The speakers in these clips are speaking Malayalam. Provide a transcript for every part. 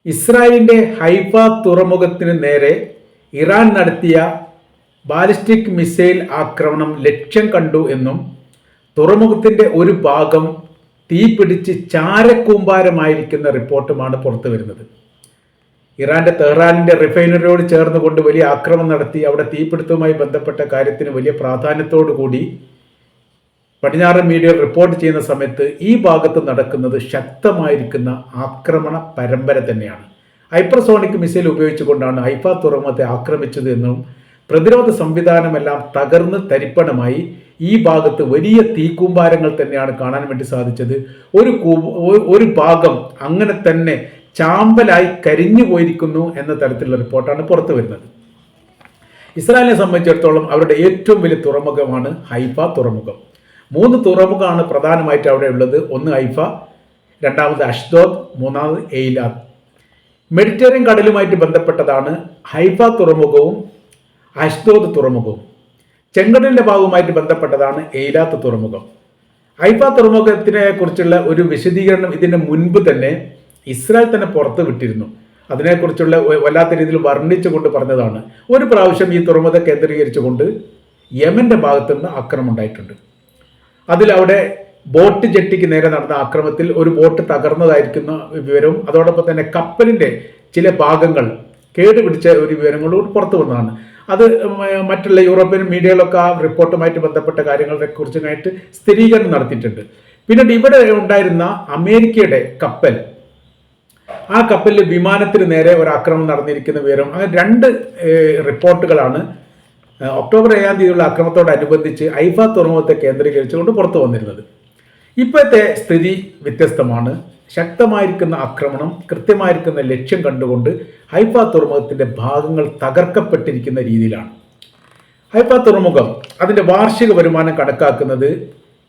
ഇസ്രായേലിന്റെ ഹൈഫ തുറമുഖത്തിന് നേരെ ഇറാൻ നടത്തിയ ബാലിസ്റ്റിക് മിസൈൽ ആക്രമണം ലക്ഷ്യം കണ്ടു എന്നും തുറമുഖത്തിന്റെ ഒരു ഭാഗം തീപിടിച്ച് ചാരക്കൂമ്പാരമായിരിക്കുന്ന റിപ്പോർട്ടുമാണ് പുറത്തു വരുന്നത്. ഇറാന്റെ തെഹ്റാനിന്റെ റിഫൈനറിയോട് ചേർന്നുകൊണ്ട് വലിയ ആക്രമണം നടത്തി അവിടെ തീപിടുത്തവുമായി ബന്ധപ്പെട്ട കാര്യത്തിന് വലിയ പ്രാധാന്യത്തോടു കൂടി പടിഞ്ഞാറൻ മീഡിയ റിപ്പോർട്ട് ചെയ്യുന്ന സമയത്ത് ഈ ഭാഗത്ത് നടക്കുന്നത് ശക്തമായിരിക്കുന്ന ആക്രമണ പരമ്പര തന്നെയാണ്. ഹൈപ്പർസോണിക് മിസൈൽ ഉപയോഗിച്ചുകൊണ്ടാണ് ഹൈഫ തുറമുഖത്തെ ആക്രമിച്ചത് എന്നും പ്രതിരോധ സംവിധാനമെല്ലാം തകർന്ന് തരിപ്പണമായി ഈ ഭാഗത്ത് വലിയ തീക്കൂമ്പാരങ്ങൾ തന്നെയാണ് കാണാൻ വേണ്ടി സാധിച്ചത്. ഒരു ഭാഗം അങ്ങനെ തന്നെ ചാമ്പലായി കരിഞ്ഞു പോയിരിക്കുന്നു എന്ന തരത്തിലുള്ള റിപ്പോർട്ടാണ് പുറത്തു വരുന്നത്. ഇസ്രായേലിനെ സംബന്ധിച്ചിടത്തോളം അവരുടെ ഏറ്റവും വലിയ തുറമുഖമാണ് ഹൈഫ തുറമുഖം. 3 തുറമുഖമാണ് പ്രധാനമായിട്ട് അവിടെ ഉള്ളത്. ഒന്ന് ഹൈഫ, രണ്ടാമത് അഷ്ദോദ്, മൂന്നാമത് എയ്ലാത്ത്. മെഡിറ്ററേനിയൻ കടലുമായിട്ട് ബന്ധപ്പെട്ടതാണ് ഹൈഫ തുറമുഖവും അഷ്ദോദ് തുറമുഖവും. ചെങ്കടലിന്റെ ഭാഗവുമായിട്ട് ബന്ധപ്പെട്ടതാണ് എയ്ലാത്ത് തുറമുഖം. ഹൈഫ തുറമുഖത്തിനെ കുറിച്ചുള്ള ഒരു വിശദീകരണം ഇതിന് മുൻപ് തന്നെ ഇസ്രായേൽ തന്നെ പുറത്തു വിട്ടിരുന്നു. അതിനെക്കുറിച്ചുള്ള വല്ലാത്ത രീതിയിൽ വർണ്ണിച്ചുകൊണ്ട് പറഞ്ഞതാണ്. ഒരു പ്രാവശ്യം ഈ തുറമുഖത്തെ കേന്ദ്രീകരിച്ചുകൊണ്ട് യമന്റെ ഭാഗത്തുനിന്ന് ആക്രമണം ഉണ്ടായിട്ടുണ്ട്. അതിലവിടെ ബോട്ട് ജെട്ടിക്ക് നേരെ നടന്ന ആക്രമണത്തിൽ ഒരു ബോട്ട് തകർന്നതായിരിക്കുന്ന വിവരവും അതോടൊപ്പം തന്നെ കപ്പലിൻ്റെ ചില ഭാഗങ്ങൾ കേടുപിടിച്ച ഒരു വിവരങ്ങളോട് പുറത്തു വന്നതാണ്. അത് മറ്റുള്ള യൂറോപ്യൻ മീഡിയകളൊക്കെ ആ റിപ്പോർട്ടുമായിട്ട് ബന്ധപ്പെട്ട കാര്യങ്ങളെ കുറിച്ചുമായിട്ട് സ്ഥിരീകരണം നടത്തിയിട്ടുണ്ട്. പിന്നീട് ഇവിടെ ഉണ്ടായിരുന്ന അമേരിക്കയുടെ കപ്പൽ, ആ കപ്പലിൽ വിമാനത്തിന് നേരെ ഒരു ആക്രമണം നടന്നിരിക്കുന്ന വിവരം, അങ്ങനെ 2 റിപ്പോർട്ടുകളാണ് ഒക്ടോബർ 7-ാം തീയതിയുള്ള ആക്രമണത്തോടനുബന്ധിച്ച് ഹൈഫ തുറമുഖത്തെ കേന്ദ്രീകരിച്ചുകൊണ്ട് പുറത്തു വന്നിരുന്നത്. ഇപ്പോഴത്തെ സ്ഥിതി വ്യത്യസ്തമാണ്. ശക്തമായിരിക്കുന്ന ആക്രമണം, കൃത്യമായിരിക്കുന്ന ലക്ഷ്യം കണ്ടുകൊണ്ട് ഹൈഫ തുറമുഖത്തിൻ്റെ ഭാഗങ്ങൾ തകർക്കപ്പെട്ടിരിക്കുന്ന രീതിയിലാണ്. ഹൈഫ തുറമുഖം അതിൻ്റെ വാർഷിക വരുമാനം കണക്കാക്കുന്നത്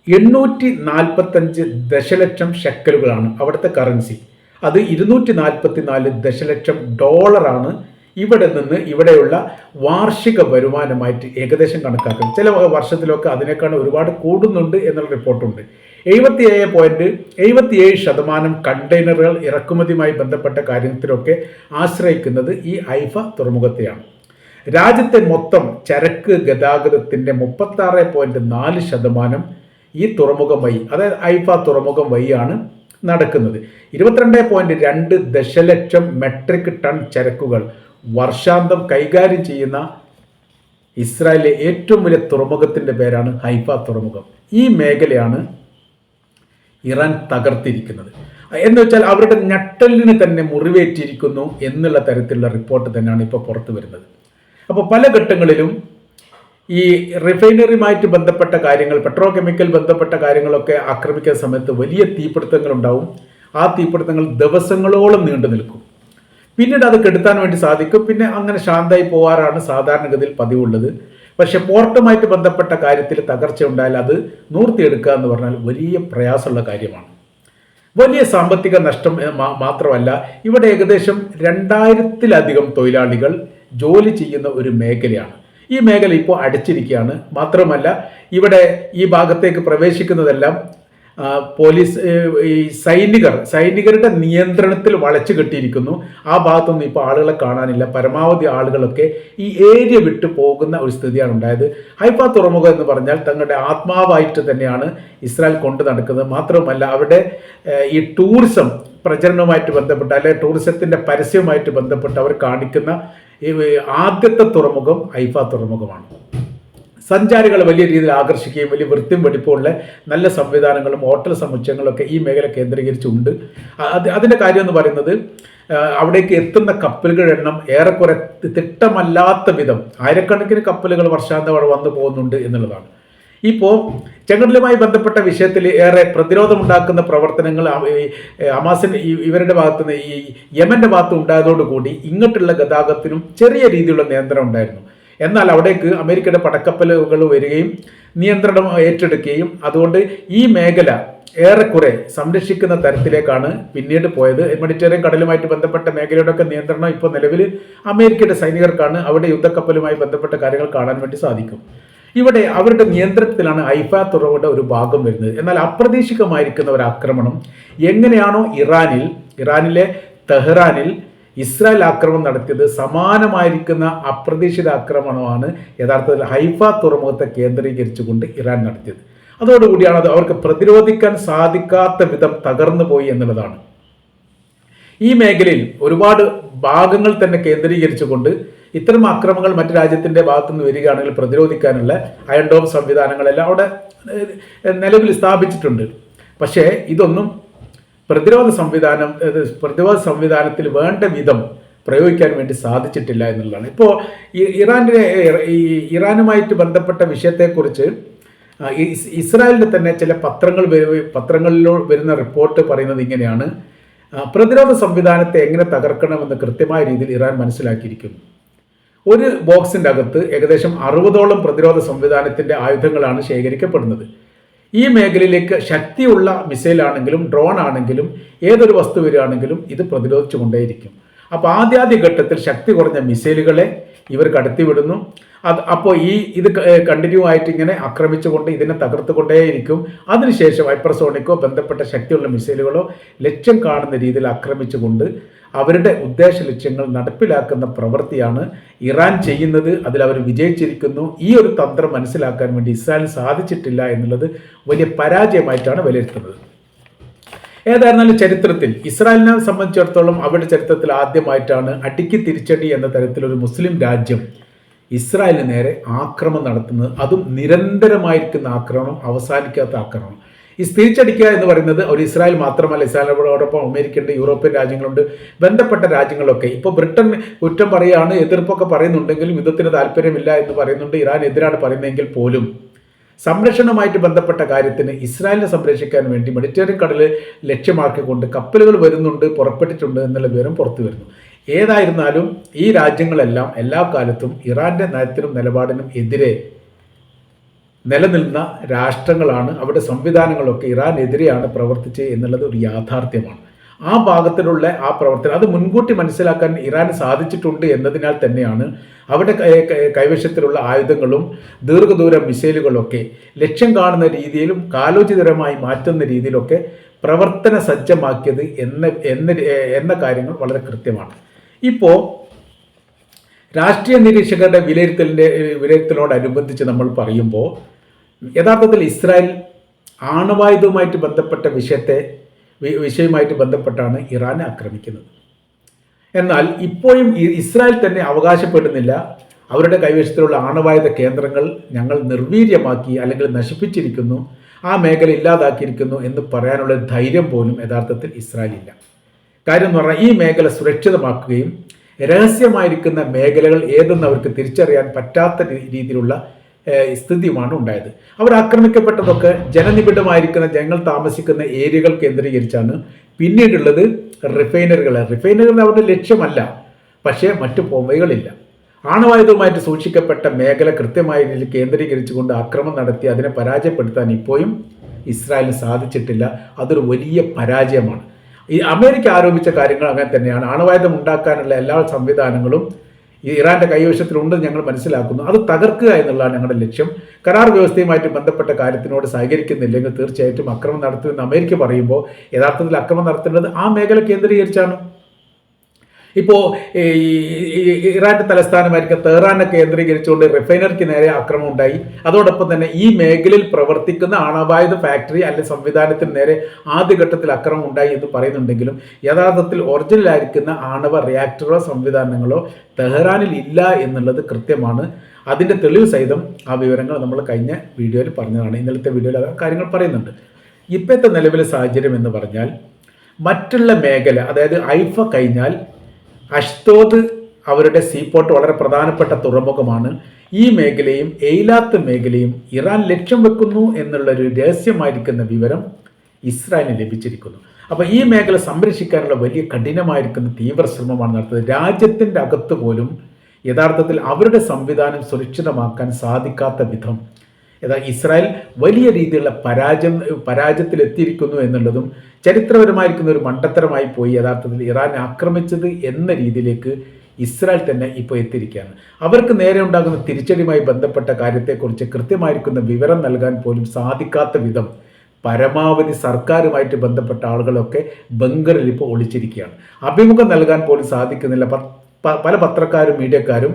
845 ദശലക്ഷം ഷെക്കലുകളാണ് അവിടുത്തെ കറൻസി. അത് 244 ദശലക്ഷം ഡോളറാണ് ഇവിടെ നിന്ന് ഇവിടെയുള്ള വാർഷിക വരുമാനമായിട്ട് ഏകദേശം കണക്കാക്കുന്നത്. ചില വർഷത്തിലൊക്കെ അതിനേക്കാൾ ഒരുപാട് കൂടുന്നുണ്ട് എന്നുള്ള റിപ്പോർട്ടുണ്ട്. 77.77% കണ്ടെയ്നറുകൾ ഇറക്കുമതിയുമായി ബന്ധപ്പെട്ട കാര്യത്തിലൊക്കെ ആശ്രയിക്കുന്നത് ഈ ഹൈഫ തുറമുഖത്തെയാണ്. രാജ്യത്തെ മൊത്തം ചരക്ക് ഗതാഗതത്തിൻ്റെ 36.4% ഈ തുറമുഖം വഴി, അതായത് ഹൈഫ തുറമുഖം വഴിയാണ് നടക്കുന്നത്. 22.2 ദശലക്ഷം മെട്രിക് ടൺ ചരക്കുകൾ വർഷാന്തം കൈകാര്യം ചെയ്യുന്ന ഇസ്രായേലിലെ ഏറ്റവും വലിയ തുറമുഖത്തിൻ്റെ പേരാണ് ഹൈഫ തുറമുഖം. ഈ മേഖലയാണ് ഇറാൻ തകർത്തിരിക്കുന്നത്. എന്ന് വെച്ചാൽ അവരുടെ ഞെട്ടലിന് തന്നെ മുറിവേറ്റിരിക്കുന്നു എന്നുള്ള തരത്തിലുള്ള റിപ്പോർട്ട് തന്നെയാണ് ഇപ്പോൾ പുറത്തു വരുന്നത്. അപ്പോൾ പല ഘട്ടങ്ങളിലും ഈ റിഫൈനറിയുമായിട്ട് ബന്ധപ്പെട്ട കാര്യങ്ങൾ, പെട്രോ കെമിക്കൽ ബന്ധപ്പെട്ട കാര്യങ്ങളൊക്കെ ആക്രമിക്കുന്ന സമയത്ത് വലിയ തീപിടുത്തങ്ങൾ ഉണ്ടാവും. ആ തീപിടുത്തങ്ങൾ ദിവസങ്ങളോളം നീണ്ടു നിൽക്കും. പിന്നീട് അത് കെടുത്താൻ വേണ്ടി സാധിക്കും. പിന്നെ അങ്ങനെ ശാന്തമായി പോകാറാണ് സാധാരണഗതിയിൽ പതിവുള്ളത്. പക്ഷെ പോർട്ടുമായിട്ട് ബന്ധപ്പെട്ട കാര്യത്തിൽ തകർച്ച ഉണ്ടായാൽ അത് നൂർത്തിയെടുക്കുക എന്ന് പറഞ്ഞാൽ വലിയ പ്രയാസമുള്ള കാര്യമാണ്. വലിയ സാമ്പത്തിക നഷ്ടം മാത്രമല്ല, ഇവിടെ ഏകദേശം 2000-ലധികം തൊഴിലാളികൾ ജോലി ചെയ്യുന്ന ഒരു മേഖലയാണ്. ഈ മേഖല ഇപ്പോൾ അടച്ചിരിക്കുകയാണ്. മാത്രമല്ല ഇവിടെ ഈ ഭാഗത്തേക്ക് പ്രവേശിക്കുന്നതെല്ലാം പോലീസ്, ഈ സൈനികരുടെ നിയന്ത്രണത്തിൽ വളച്ചു കെട്ടിയിരിക്കുന്നു. ആ ഭാഗത്തൊന്നും ഇപ്പോൾ ആളുകളെ കാണാനില്ല. പരമാവധി ആളുകളൊക്കെ ഈ ഏരിയ വിട്ടു പോകുന്ന ഒരു സ്ഥിതിയാണ് ഉണ്ടായത്. ഹൈഫ തുറമുഖം എന്ന് പറഞ്ഞാൽ തങ്ങളുടെ ആത്മാവായിട്ട് തന്നെയാണ് ഇസ്രായേൽ കൊണ്ടു നടക്കുന്നത്. മാത്രമല്ല അവിടെ ഈ ടൂറിസം പ്രചരണവുമായിട്ട് ബന്ധപ്പെട്ട്, അല്ലെങ്കിൽ ടൂറിസത്തിൻ്റെ പരസ്യവുമായിട്ട് ബന്ധപ്പെട്ട് അവർ കാണിക്കുന്ന ആദ്യത്തെ തുറമുഖം ഹൈഫ തുറമുഖമാണ്. സഞ്ചാരികളെ വലിയ രീതിയിൽ ആകർഷിക്കുകയും വലിയ വൃത്തിയും വെടിപ്പുമുള്ള നല്ല സംവിധാനങ്ങളും ഹോട്ടൽ സമുച്ചയങ്ങളൊക്കെ ഈ മേഖല കേന്ദ്രീകരിച്ചുണ്ട്. അതിൻ്റെ കാര്യം എന്ന് പറയുന്നത് അവിടേക്ക് എത്തുന്ന കപ്പലുകളുടെ എണ്ണം ഏറെക്കുറെ തിട്ടമല്ലാത്ത വിധം ആയിരക്കണക്കിന് കപ്പലുകൾ വർഷാന്തം അവിടെ വന്നു പോകുന്നുണ്ട് എന്നുള്ളതാണ്. ഇപ്പോൾ ചെങ്കടലുമായി ബന്ധപ്പെട്ട വിഷയത്തിൽ ഏറെ പ്രതിരോധമുണ്ടാക്കുന്ന പ്രവർത്തനങ്ങൾ ഹമാസിന് ഇവരുടെ ഭാഗത്തുനിന്ന്, ഈ യമന്റെ ഭാഗത്ത് ഉണ്ടായതോടുകൂടി ഇങ്ങോട്ടുള്ള ഗതാഗതത്തിനും ചെറിയ രീതിയിലുള്ള നിയന്ത്രണം ഉണ്ടായിരുന്നു. എന്നാൽ അവിടേക്ക് അമേരിക്കയുടെ പടക്കപ്പലുകൾ വരികയും നിയന്ത്രണം ഏറ്റെടുക്കുകയും അതുകൊണ്ട് ഈ മേഖല ഏറെക്കുറെ സംരക്ഷിക്കുന്ന തരത്തിലേക്കാണ് പിന്നീട് പോയത്. മെഡിറ്ററേനിയൻ കടലുമായിട്ട് ബന്ധപ്പെട്ട മേഖലയുടെയൊക്കെ നിയന്ത്രണം ഇപ്പോൾ നിലവിൽ അമേരിക്കയുടെ സൈനികർക്കാണ്. അവിടെ യുദ്ധക്കപ്പലുമായി ബന്ധപ്പെട്ട കാര്യങ്ങൾ കാണാൻ വേണ്ടി സാധിക്കും. ഇവിടെ അവരുടെ നിയന്ത്രണത്തിലാണ് ഹൈഫ തുറമുഖയുടെ ഒരു ഭാഗം വരുന്നത്. എന്നാൽ അപ്രതീക്ഷിതമായിരിക്കുന്ന ഒരു ആക്രമണം എങ്ങനെയാണോ ഇറാനിലെ തെഹ്റാനിൽ ഇസ്രായേൽ ആക്രമണം നടത്തിയത് സമാനമായിരിക്കുന്ന അപ്രതീക്ഷിത ആക്രമണമാണ് യഥാർത്ഥത്തിൽ ഹൈഫ തുറമുഖത്തെ കേന്ദ്രീകരിച്ചുകൊണ്ട് ഇറാൻ നടത്തിയത്. അതോടുകൂടിയാണ് അത് അവർക്ക് പ്രതിരോധിക്കാൻ സാധിക്കാത്ത വിധം തകർന്നു പോയി എന്നുള്ളതാണ്. ഈ മേഖലയിൽ ഒരുപാട് ഭാഗങ്ങൾ തന്നെ കേന്ദ്രീകരിച്ചുകൊണ്ട് ഇത്തരം ആക്രമണങ്ങൾ മറ്റു രാജ്യത്തിൻ്റെ ഭാഗത്തുനിന്ന് വരികയാണെങ്കിൽ പ്രതിരോധിക്കാനുള്ള അയൺ ഡോം സംവിധാനങ്ങളെല്ലാം അവിടെ നിലവിൽ സ്ഥാപിച്ചിട്ടുണ്ട്. പക്ഷേ ഇതൊന്നും പ്രതിരോധ സംവിധാനത്തിൽ വേണ്ട വിധം പ്രയോഗിക്കാൻ വേണ്ടി സാധിച്ചിട്ടില്ല എന്നുള്ളതാണ്. ഇപ്പോൾ ഇറാനുമായിട്ട് ബന്ധപ്പെട്ട വിഷയത്തെക്കുറിച്ച് ഇസ്രായേലിൻ്റെ തന്നെ ചില പത്രങ്ങളിലോ വരുന്ന റിപ്പോർട്ട് പറയുന്നത് ഇങ്ങനെയാണ്: പ്രതിരോധ സംവിധാനത്തെ എങ്ങനെ തകർക്കണമെന്ന് കൃത്യമായ രീതിയിൽ ഇറാൻ മനസ്സിലാക്കിയിരിക്കുന്നു. ഒരു ബോക്സിൻ്റെ അകത്ത് ഏകദേശം 60ഓളം പ്രതിരോധ സംവിധാനത്തിൻ്റെ ആയുധങ്ങളാണ് ശേഖരിക്കപ്പെടുന്നത്. ഈ മേഖലയിലേക്ക് ശക്തിയുള്ള മിസൈലാണെങ്കിലും ഡ്രോൺ ആണെങ്കിലും ഏതൊരു വസ്തു വരികയാണെങ്കിലും ഇത് പ്രതിരോധിച്ചു കൊണ്ടേയിരിക്കും. അപ്പോൾ ആദ്യ ഘട്ടത്തിൽ ശക്തി കുറഞ്ഞ മിസൈലുകളെ ഇവർ കടത്തിവിടുന്നു. അപ്പോൾ ഇത് കണ്ടിന്യൂ ആയിട്ട് ഇങ്ങനെ ആക്രമിച്ചുകൊണ്ട് ഇതിനെ തകർത്തുകൊണ്ടേയിരിക്കും. അതിനുശേഷം ഹൈപ്പർസോണിക്കോ ബന്ധപ്പെട്ട ശക്തിയുള്ള മിസൈലുകളോ ലക്ഷ്യം കാണുന്ന രീതിയിൽ ആക്രമിച്ചുകൊണ്ട് അവരുടെ ഉദ്ദേശ ലക്ഷ്യങ്ങൾ നടപ്പിലാക്കുന്ന പ്രവൃത്തിയാണ് ഇറാൻ ചെയ്യുന്നത്. അതിൽ അവർ വിജയിച്ചിരിക്കുന്നു. ഈ ഒരു തന്ത്രം മനസ്സിലാക്കാൻ വേണ്ടി ഇസ്രായേലിന് സാധിച്ചിട്ടില്ല എന്നുള്ളത് വലിയ പരാജയമായിട്ടാണ് വിലയിരുത്തുന്നത്. ഏതായിരുന്നാലും ചരിത്രത്തിൽ ഇസ്രായേലിനെ സംബന്ധിച്ചിടത്തോളം അവരുടെ ചരിത്രത്തിൽ ആദ്യമായിട്ടാണ് അടിക്ക് തിരിച്ചടി എന്ന തരത്തിലൊരു മുസ്ലിം രാജ്യം ഇസ്രായേലിന് നേരെ ആക്രമണം നടത്തുന്നത്. അതും നിരന്തരമായിരിക്കുന്ന ആക്രമണം, അവസാനിക്കാത്ത ആക്രമണം. ഈ തിരിച്ചടിക്കുക എന്ന് പറയുന്നത് ഒരു ഇസ്രായേൽ മാത്രമല്ല, ഇസ്രായേലിനോടൊപ്പം അമേരിക്കയുണ്ട്, യൂറോപ്യൻ രാജ്യങ്ങളുണ്ട്, ബന്ധപ്പെട്ട രാജ്യങ്ങളൊക്കെ. ഇപ്പോൾ ബ്രിട്ടൻ കുറ്റം പറയുകയാണ്, എതിർപ്പൊക്കെ പറയുന്നുണ്ടെങ്കിലും യുദ്ധത്തിന് താല്പര്യമില്ല എന്ന് പറയുന്നുണ്ട്, ഇറാൻ എതിരാണ് പറയുന്നതെങ്കിൽ പോലും സംരക്ഷണവുമായിട്ട് ബന്ധപ്പെട്ട കാര്യത്തിന് ഇസ്രായേലിനെ സംരക്ഷിക്കാൻ വേണ്ടി മെഡിറ്ററേനിയൻ കടൽ ലക്ഷ്യമാക്കിക്കൊണ്ട് കപ്പലുകൾ വരുന്നുണ്ട്, പുറപ്പെട്ടിട്ടുണ്ട് എന്നുള്ള വിവരം പുറത്തു വരുന്നു. ഏതായിരുന്നാലും ഈ രാജ്യങ്ങളെല്ലാം എല്ലാ കാലത്തും ഇറാൻ്റെ നയത്തിനും നിലപാടിനും എതിരെ നിലനിന്ന രാഷ്ട്രങ്ങളാണ്. അവിടെ സംവിധാനങ്ങളൊക്കെ ഇറാനെതിരെയാണ് പ്രവർത്തിച്ചത് എന്നുള്ളത് ഒരു യാഥാർത്ഥ്യമാണ്. ആ ഭാഗത്തിലുള്ള ആ പ്രവർത്തനം അത് മുൻകൂട്ടി മനസ്സിലാക്കാൻ ഇറാന് സാധിച്ചിട്ടുണ്ട് എന്നതിനാൽ തന്നെയാണ് അവിടെ കൈവശത്തിലുള്ള ആയുധങ്ങളും ദീർഘദൂര മിസൈലുകളൊക്കെ ലക്ഷ്യം കാണുന്ന രീതിയിലും കാലോചിതരമായി മാറ്റുന്ന രീതിയിലൊക്കെ പ്രവർത്തന സജ്ജമാക്കിയത് എന്ന കാര്യങ്ങൾ വളരെ കൃത്യമാണ്. ഇപ്പോൾ രാഷ്ട്രീയ നിരീക്ഷകരുടെ വിലയിരുത്തലോടനുബന്ധിച്ച് നമ്മൾ പറയുമ്പോൾ യഥാർത്ഥത്തിൽ ഇസ്രായേൽ ആണവായുധവുമായിട്ട് ബന്ധപ്പെട്ട വിഷയവുമായിട്ട് ബന്ധപ്പെട്ടാണ് ഇറാനെ ആക്രമിക്കുന്നത്. എന്നാൽ ഇപ്പോഴും ഇസ്രായേൽ തന്നെ അവകാശപ്പെടുന്നില്ല അവരുടെ കൈവശത്തിലുള്ള ആണവായുധ കേന്ദ്രങ്ങൾ ഞങ്ങൾ നിർവീര്യമാക്കി അല്ലെങ്കിൽ നശിപ്പിച്ചിരിക്കുന്നു, ആ മേഖല ഇല്ലാതാക്കിയിരിക്കുന്നു എന്ന് പറയാനുള്ള ധൈര്യം പോലും യഥാർത്ഥത്തിൽ ഇസ്രായേലില്ല. കാര്യം എന്ന് പറഞ്ഞാൽ ഈ മേഖല സുരക്ഷിതമാക്കുകയും രഹസ്യമായിരിക്കുന്ന മേഖലകൾ ഏതെന്ന് അവർക്ക് തിരിച്ചറിയാൻ പറ്റാത്ത രീതിയിലുള്ള സ്ഥിതിയുമാണ് ഉണ്ടായത്. അവർ ആക്രമിക്കപ്പെട്ടതൊക്കെ ജനനിബിഡമായിരിക്കുന്ന ജനങ്ങൾ താമസിക്കുന്ന ഏരിയകൾ കേന്ദ്രീകരിച്ചാണ്. പിന്നീടുള്ളത് റിഫൈനറികൾ അവരുടെ ലക്ഷ്യമല്ല, പക്ഷേ മറ്റു പോംവഴികളില്ല. ആണവായുധവുമായിട്ട് സൂക്ഷിക്കപ്പെട്ട മേഖല കൃത്യമായ രീതിയിൽ കേന്ദ്രീകരിച്ചുകൊണ്ട് ആക്രമണം നടത്തി അതിനെ പരാജയപ്പെടുത്താൻ ഇപ്പോഴും ഇസ്രായേലിന് സാധിച്ചിട്ടില്ല. അതൊരു വലിയ പരാജയമാണ്. ഈ അമേരിക്ക ആരോപിച്ച കാര്യങ്ങൾ അങ്ങനെ തന്നെയാണ്. ആണവായുധം ഉണ്ടാക്കാനുള്ള എല്ലാ സംവിധാനങ്ങളും ഈ ഇറാൻ്റെ കൈവശത്തിലുണ്ടെന്ന് ഞങ്ങൾ മനസ്സിലാക്കുന്നു. അത് തകർക്കുക എന്നുള്ളതാണ് ഞങ്ങളുടെ ലക്ഷ്യം. കരാർ വ്യവസ്ഥയുമായിട്ട് ബന്ധപ്പെട്ട കാര്യത്തിനോട് സഹകരിക്കുന്നില്ലെങ്കിൽ തീർച്ചയായിട്ടും ആക്രമണം നടത്തുമെന്ന് അമേരിക്ക പറയുമ്പോൾ യഥാർത്ഥത്തിൽ ആക്രമണം നടത്തേണ്ടത് ആ മേഖല കേന്ദ്രീകരിച്ചാണ്. ഇപ്പോൾ ഇറാൻ്റെ തലസ്ഥാനമായിരിക്കും തെഹ്റാനെ കേന്ദ്രീകരിച്ചുകൊണ്ട് റിഫൈനറിക്ക് നേരെ ആക്രമണം ഉണ്ടായി. അതോടൊപ്പം തന്നെ ഈ മേഖലയിൽ പ്രവർത്തിക്കുന്ന ആണവായുധ ഫാക്ടറി അല്ലെങ്കിൽ സംവിധാനത്തിന് നേരെ ആദ്യഘട്ടത്തിൽ ആക്രമണം ഉണ്ടായി എന്ന് പറയുന്നുണ്ടെങ്കിലും യഥാർത്ഥത്തിൽ ഒറിജിനലായിരിക്കുന്ന ആണവ റിയാക്ടറോ സംവിധാനങ്ങളോ തെഹ്റാനിൽ ഇല്ല എന്നുള്ളത് കൃത്യമാണ്. അതിൻ്റെ തെളിവ് സഹിതം ആ വിവരങ്ങൾ നമ്മൾ കഴിഞ്ഞ വീഡിയോയിൽ പറഞ്ഞതാണ്. ഇന്നലത്തെ വീഡിയോയിൽ ആ കാര്യങ്ങൾ പറയുന്നുണ്ട്. ഇപ്പോഴത്തെ നിലവിലെ സാഹചര്യം എന്ന് പറഞ്ഞാൽ മറ്റുള്ള മേഖല, അതായത് ഹൈഫ കഴിഞ്ഞാൽ അഷ്തോദ് അവരുടെ സീപോർട്ട് വളരെ പ്രധാനപ്പെട്ട തുറമുഖമാണ്. ഈ മേഖലയും എയിലാത്ത് മേഖലയും ഇറാൻ ലക്ഷ്യം വെക്കുന്നു എന്നുള്ളൊരു രഹസ്യമായിരിക്കുന്ന വിവരം ഇസ്രായേലിന് ലഭിച്ചിരിക്കുന്നു. അപ്പോൾ ഈ മേഖല സംരക്ഷിക്കാനുള്ള വലിയ കഠിനമായിരിക്കുന്ന തീവ്ര ശ്രമമാണ് നടത്തുന്നത്. രാജ്യത്തിൻ്റെ അകത്ത് പോലും യഥാർത്ഥത്തിൽ അവരുടെ സംവിധാനം സുരക്ഷിതമാക്കാൻ സാധിക്കാത്ത വിധം ഇസ്രായേൽ വലിയ രീതിയിലുള്ള പരാജയത്തിലെത്തിയിരിക്കുന്നു എന്നുള്ളതും ചരിത്രപരമായിരിക്കുന്ന ഒരു മണ്ടത്തരമായി പോയി യഥാർത്ഥത്തിൽ ഇറാൻ ആക്രമിച്ചത് എന്ന രീതിയിലേക്ക് ഇസ്രായേൽ തന്നെ ഇപ്പോൾ എത്തിയിരിക്കുകയാണ്. അവർക്ക് നേരെ ഉണ്ടാകുന്ന തിരിച്ചടിയുമായി ബന്ധപ്പെട്ട കാര്യത്തെക്കുറിച്ച് കൃത്യമായിരിക്കുന്ന വിവരം നൽകാൻ പോലും സാധിക്കാത്ത വിധം പരമാവധി സർക്കാരുമായിട്ട് ബന്ധപ്പെട്ട ആളുകളൊക്കെ ബങ്കറിൽ ഇപ്പോൾ ഒളിച്ചിരിക്കുകയാണ്. അഭിമുഖം നൽകാൻ പോലും സാധിക്കുന്നില്ല. പല പത്രക്കാരും മീഡിയക്കാരും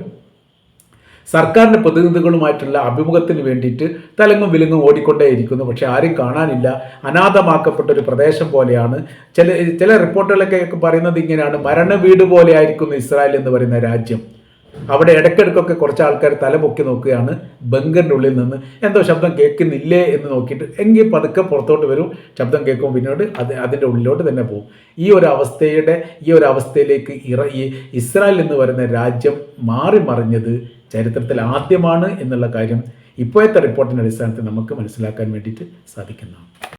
സർക്കാരിൻ്റെ പ്രതിനിധികളുമായിട്ടുള്ള അഭിമുഖത്തിന് വേണ്ടിയിട്ട് തലങ്ങും വിലങ്ങും ഓടിക്കൊണ്ടേയിരിക്കുന്നു. പക്ഷേ ആരും കാണാനില്ല. അനാഥമാക്കപ്പെട്ട ഒരു പ്രദേശം പോലെയാണ്. ചില റിപ്പോർട്ടുകളൊക്കെ പറയുന്നത് ഇങ്ങനെയാണ്: മരണ വീട് പോലെ ആയിരിക്കുന്നു ഇസ്രായേൽ എന്ന് പറയുന്ന രാജ്യം. അവിടെ ഇടയ്ക്കിടയ്ക്കൊക്കെ കുറച്ച് ആൾക്കാർ തലപൊക്കി നോക്കുകയാണ് ബങ്കറിൻ്റെ ഉള്ളിൽ നിന്ന്. എന്തോ ശബ്ദം കേൾക്കുന്നില്ലേ എന്ന് നോക്കിയിട്ട് എങ്കിൽ പതുക്കെ പുറത്തോട്ട് വരും. ശബ്ദം കേൾക്കുമ്പോൾ പിന്നീട് അതിൻ്റെ ഉള്ളിലോട്ട് തന്നെ പോകും. ഈ ഒരു അവസ്ഥയിലേക്ക് ഈ ഇസ്രായേൽ എന്ന് പറയുന്ന രാജ്യം മാറി മറിഞ്ഞത് ചരിത്രത്തിൽ ആദ്യമാണ് എന്നുള്ള കാര്യം ഇപ്പോഴത്തെ റിപ്പോർട്ടിൻ്റെ അടിസ്ഥാനത്തിൽ നമുക്ക് മനസ്സിലാക്കാൻ വേണ്ടിയിട്ട് സാധിക്കുന്നതാണ്.